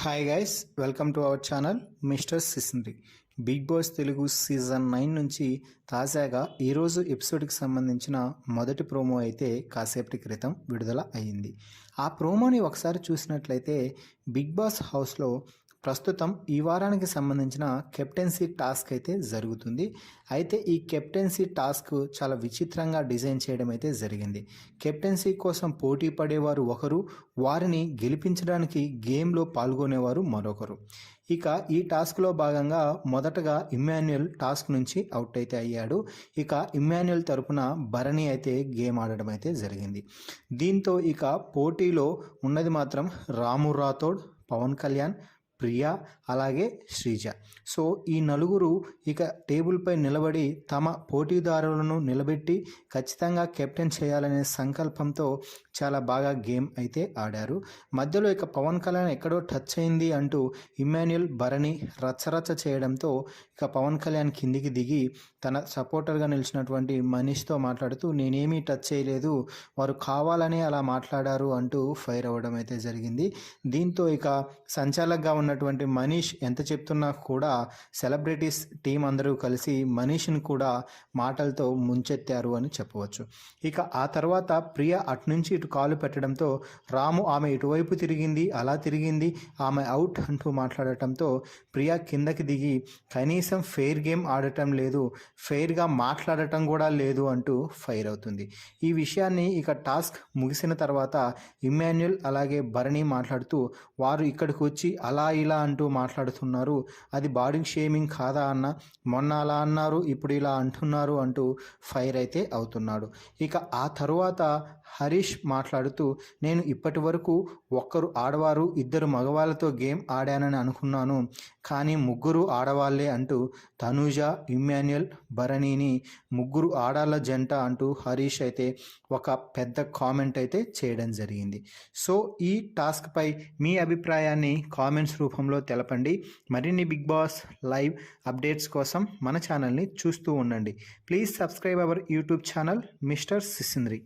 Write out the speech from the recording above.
Hi guys, welcome to our channel Mister Sisindri. Bigg Boss Telugu season 9 నుంచి తాజాగా ఈరోజు ఎపిసోడ్కి సంబంధించిన మొదటి ప్రోమో అయితే కాసేపటి క్రితం విడుదల అయ్యింది. ఆ ప్రోమోని ఒకసారి చూసినట్లయితే బిగ్ బాస్ హౌస్లో ప్రస్తుతం ఈ వారానికి సంబంధించిన కెప్టెన్సీ టాస్క్ అయితే జరుగుతుంది. అయితే ఈ కెప్టెన్సీ టాస్క్ చాలా విచిత్రంగా డిజైన్ చేయడం అయితే జరిగింది. కెప్టెన్సీ కోసం పోటీ పడేవారు ఒకరు, వారిని గెలిపించడానికి గేమ్లో పాల్గొనేవారు మరొకరు. ఇక ఈ టాస్క్లో భాగంగా మొదటగా ఇమ్మాన్యుయల్ టాస్క్ నుంచి అవుట్ అయితే అయ్యాడు. ఇక ఇమ్మాన్యుయల్ తరపున భరణి అయితే గేమ్ ఆడడం అయితే జరిగింది. దీంతో ఇక పోటీలో ఉన్నది మాత్రం రాము రాథోడ్, పవన్ కళ్యాణ్, ప్రియా, అలాగే శ్రీజ. సో ఈ నలుగురు ఇక టేబుల్పై నిలబడి తమ పోటీదారులను నిలబెట్టి ఖచ్చితంగా కెప్టెన్ చేయాలనే సంకల్పంతో చాలా బాగా గేమ్ అయితే ఆడారు. మధ్యలో ఇక పవన్ కళ్యాణ్ ఎక్కడో టచ్ అయింది అంటూ ఇమ్మాన్యుయల్ భరణి రచ్చరచ్చ చేయడంతో ఇక పవన్ కళ్యాణ్ కిందికి దిగి తన సపోర్టర్గా నిలిచినటువంటి మనీష్తో మాట్లాడుతూ నేనేమీ టచ్ చేయలేదు, వారు కావాలని అలా మాట్లాడారు అంటూ ఫైర్ అవ్వడం అయితే జరిగింది. దీంతో ఇక సంచాలకుగా ఉన్నటువంటి మనీష్ ఎంత చెప్తున్నా కూడా సెలబ్రిటీస్ టీం అందరూ కలిసి మనీష్ని కూడా మాటలతో ముంచెత్తారు అని చెప్పవచ్చు. ఇక ఆ తర్వాత ప్రియ అటునుంచి ఇటు కాలు పెట్టడంతో రాము ఆమె ఇటువైపు తిరిగింది, అలా తిరిగింది, ఆమె అవుట్ అంటూ మాట్లాడటంతో ప్రియ కిందకి దిగి కనీసం ఫెయిర్ గేమ్ ఆడటం లేదు, ఫెయిర్గా మాట్లాడటం కూడా లేదు అంటూ ఫైర్ అవుతుంది. ఈ విషయాన్ని ఇక టాస్క్ ముగిసిన తర్వాత ఇమ్మాన్యుయల్ అలాగే భరణి మాట్లాడుతూ వారు ఇక్కడికి వచ్చి అలా ఇలా అంటూ మాట్లాడుతున్నారు, అది బాడీ షేమింగ్ కాదా అన్న, మొన్న అలా అన్నారు ఇప్పుడు ఇలా అంటున్నారు అంటూ ఫైర్ అయితే అవుతున్నాడు. ఇక ఆ తరువాత హరీష్ మాట్లాడుతూ నేను ఇప్పటి వరకు ఒక్కరు ఆడవారు ఇద్దరు మగవాళ్ళతో గేమ్ ఆడానని అనుకున్నాను, కానీ ముగ్గురు ఆడవాళ్లే అంటూ తనూజ, ఇమ్మాన్యుయల్, భరణిని ముగ్గురు ఆడాళ్ళ జంట అంటూ హరీష్ అయితే ఒక పెద్ద కామెంట్ అయితే చేయడం జరిగింది. సో ఈ టాస్క్పై మీ అభిప్రాయాన్ని కామెంట్స్ రూపంలో తెలపండి. మరిన్ని బిగ్ బాస్ లైవ్ అప్డేట్స్ కోసం మన ఛానల్ని చూస్తూ ఉండండి. Please subscribe our YouTube channel Mister సిసింద్రి.